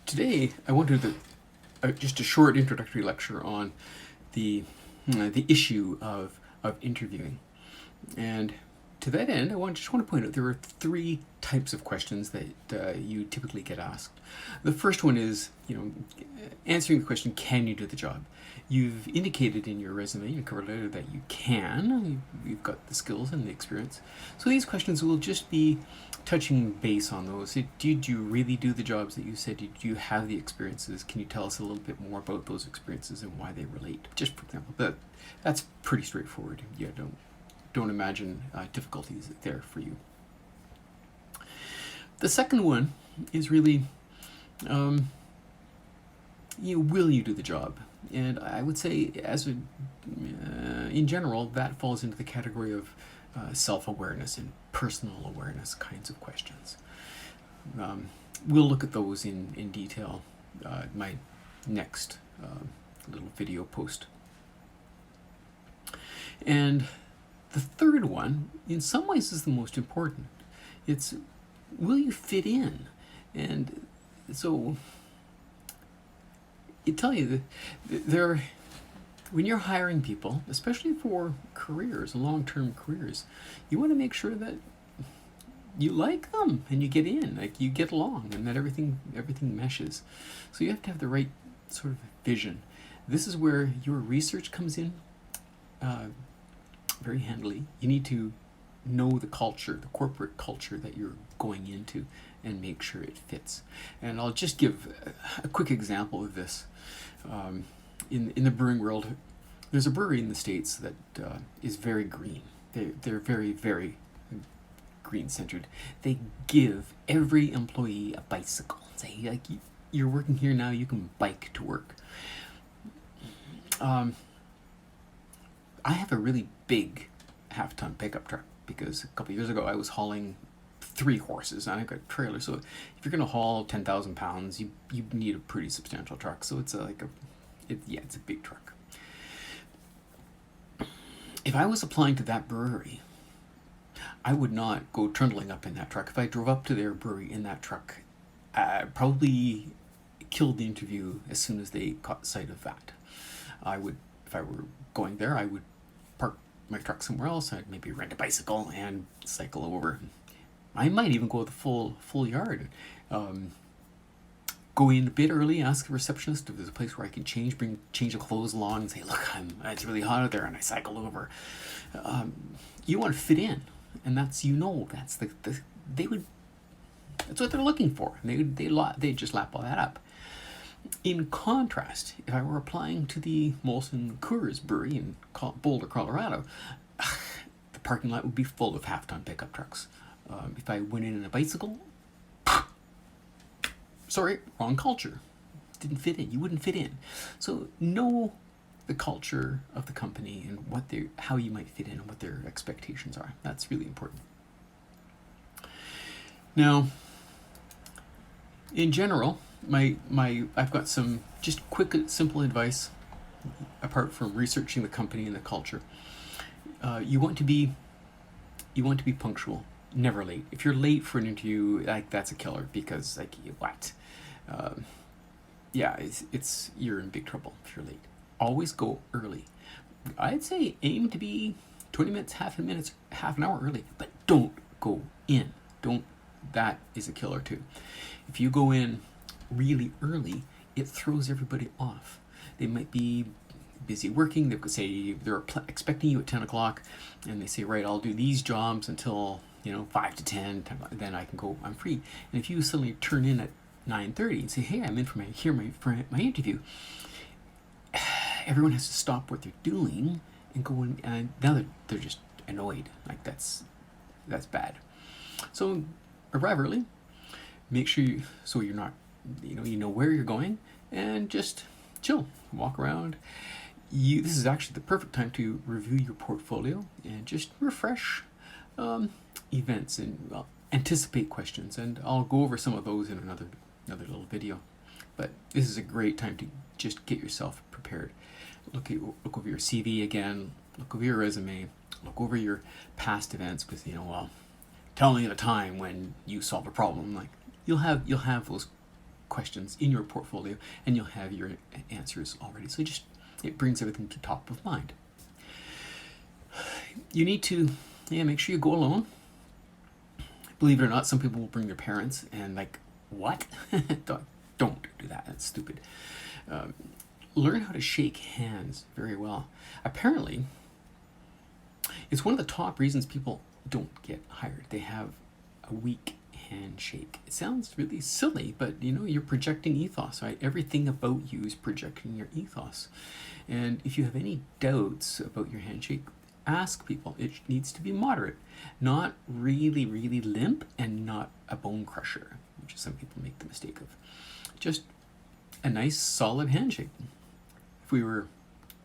Today, I want to do just a short introductory lecture on the issue of interviewing. And to that end, just want to point out there are three types of questions that you typically get asked. The first one is, answering the question, can you do the job? You've indicated in your resume and cover letter that you can. You've got the skills and the experience. So these questions will just be touching base on those. Did you really do the jobs that you said? Did you have the experiences? Can you tell us a little bit more about those experiences and why they relate? Just for example, that's pretty straightforward. Yeah, don't imagine difficulties there for you. The second one is really, will you do the job? And I would say, in general, that falls into the category of self-awareness and personal awareness kinds of questions. We'll look at those in detail my next little video post. And the third one, in some ways, is the most important. It's, will you fit in? And so I tell you that when you're hiring people, especially for careers, long-term careers, you want to make sure that you like them and you get in, like you get along, and that everything meshes. So you have to have the right sort of vision. This is where your research comes in very handily. You need to know the culture, the corporate culture that you're going into, and make sure it fits. And I'll just give a quick example of this. In the brewing world, there's a brewery in the States that is very green. They're very, very green-centered. They give every employee a bicycle. Say, like, you're working here now, you can bike to work. I have a really big half-ton pickup truck because a couple of years ago I was hauling 3 horses and I've got a trailer. So if you're going to haul 10,000 pounds, you need a pretty substantial truck. So it's it's a big truck. If I was applying to that brewery, I would not go trundling up in that truck. If I drove up to their brewery in that truck, probably killed the interview as soon as they caught sight of that. I would, if I were going there, I would park my truck somewhere else. I'd maybe rent a bicycle and cycle over. I might even go the full yard. Go in a bit early, ask the receptionist if there's a place where I can change the clothes along, and say, look, it's really hot out there, and I cycle over. You want to fit in, and that's that's what they're looking for. They just lap all that up. In contrast, if I were applying to the Molson Coors Brewery in Boulder, Colorado, the parking lot would be full of half-ton pickup trucks. If I went in a bicycle, sorry, wrong culture. Didn't fit in. You wouldn't fit in. So know the culture of the company and how you might fit in and what their expectations are. That's really important. Now, in general, I've got some just quick, simple advice apart from researching the company and the culture. You want to be punctual. Never late. If you're late for an interview, that's a killer because what? You're in big trouble if you're late. Always go early. I'd say aim to be 20 minutes, half an hour early, but don't go in. That is a killer too. If you go in really early, it throws everybody off. They might be busy working. They could say they're expecting you at 10 o'clock, and they say, right, I'll do these jobs until 5 to 10, then I can go, I'm free. And if you suddenly turn in at 9:30 and say, hey, I'm in for my interview, everyone has to stop what they're doing and go in, and now they're just annoyed. That's bad. So arrive early, make sure you're not, you know where you're going, and just chill, walk around. This is actually the perfect time to review your portfolio and just refresh events and anticipate questions, and I'll go over some of those in another little video. But this is a great time to just get yourself prepared. Look over your CV again, look over your resume, look over your past events with tell me the time when you solved a problem. Like you'll have those questions in your portfolio, and you'll have your answers already. So it brings everything to top of mind. You need to make sure you go alone. Believe it or not, some people will bring their parents, and like, what? Don't do that. That's stupid. Learn how to shake hands very well. Apparently, it's one of the top reasons people don't get hired. They have a weak handshake. It sounds really silly, but you're projecting ethos, right? Everything about you is projecting your ethos. And if you have any doubts about your handshake, ask people. It needs to be moderate, not really, really limp, and not a bone crusher, which some people make the mistake of. Just a nice, solid handshake. If we were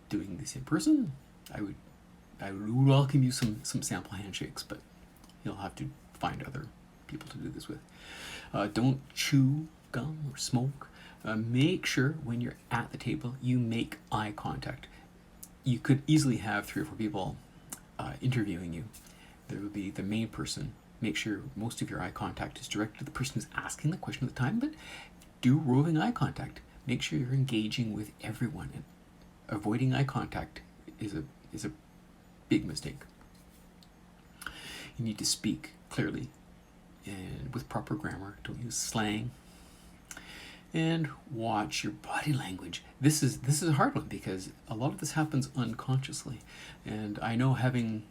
doing this in person, I would welcome you some sample handshakes, but you'll have to find other people to do this with. Don't chew gum or smoke. Make sure when you're at the table you make eye contact. You could easily have 3 or 4 people interviewing you. There will be the main person. Make sure most of your eye contact is directed to the person who's asking the question at the time, but do roving eye contact. Make sure you're engaging with everyone. And avoiding eye contact is a big mistake. You need to speak clearly and with proper grammar. Don't use slang. And watch your body language. This is a hard one because a lot of this happens unconsciously, and I know having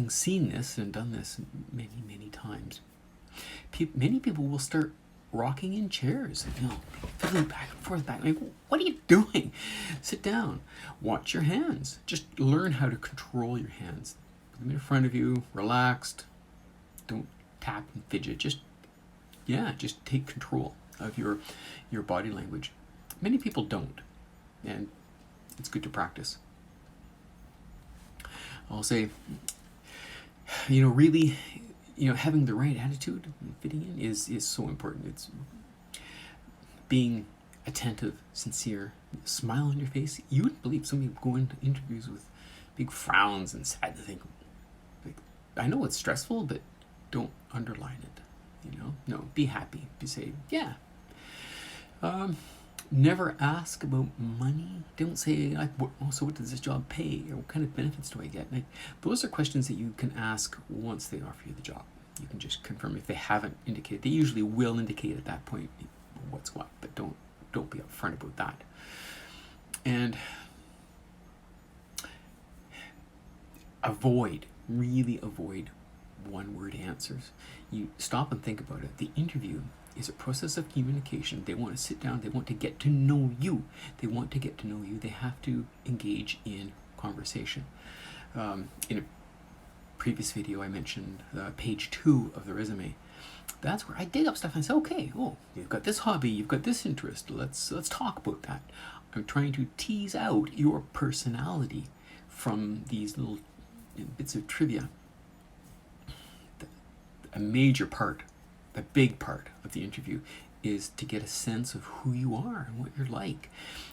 seen this and done this many times, many people will start rocking in chairs, fiddling back and forth. Like, what are you doing? Sit down. Watch your hands. Just learn how to control your hands. Put them in front of you, relaxed. Don't tap and fidget. Just take control of your body language. Many people don't, and it's good to practice. I'll say, really, having the right attitude and fitting in is so important. It's being attentive, sincere, smile on your face. You wouldn't believe some people go into interviews with big frowns and sad to think, like, I know it's stressful, but don't underline it. No, be happy. Say, yeah. Never ask about money. Don't say, so what does this job pay? Or what kind of benefits do I get? Like, those are questions that you can ask once they offer you the job. You can just confirm if they haven't indicated. They usually will indicate at that point what's what, but don't be upfront about that. And really avoid one-word answers. You stop and think about it. The interview is a process of communication. They want to sit down. They want to get to know you. They have to engage in conversation. In a previous video, I mentioned page 2 of the resume. That's where I dig up stuff and say, okay, you've got this hobby, you've got this interest. Let's talk about that. I'm trying to tease out your personality from these little bits of trivia. A major part, the big part of the interview is to get a sense of who you are and what you're like.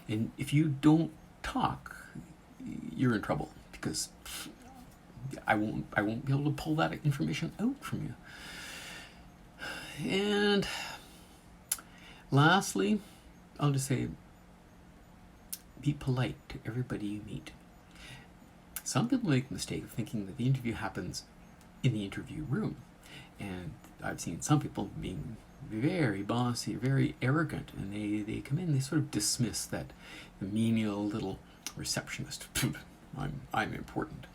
And if you don't talk, you're in trouble, because I won't be able to pull that information out from you. And lastly, I'll just say, be polite to everybody you meet. Some people make the mistake of thinking that the interview happens in the interview room. And I've seen some people being very bossy, very arrogant, and they come in, they sort of dismiss that menial little receptionist. I'm important.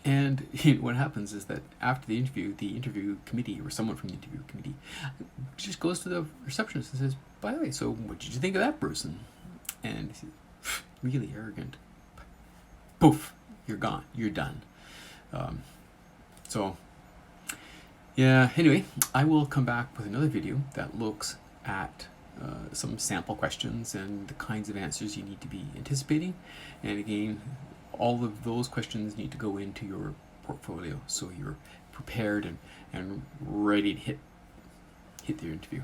And what happens is that after the interview committee, or someone from the interview committee, just goes to the receptionist and says, by the way, so what did you think of that person? And he's really arrogant. Poof, you're gone, you're done. Anyway, I will come back with another video that looks at some sample questions and the kinds of answers you need to be anticipating. And again, all of those questions need to go into your portfolio so you're prepared and ready to hit the interview.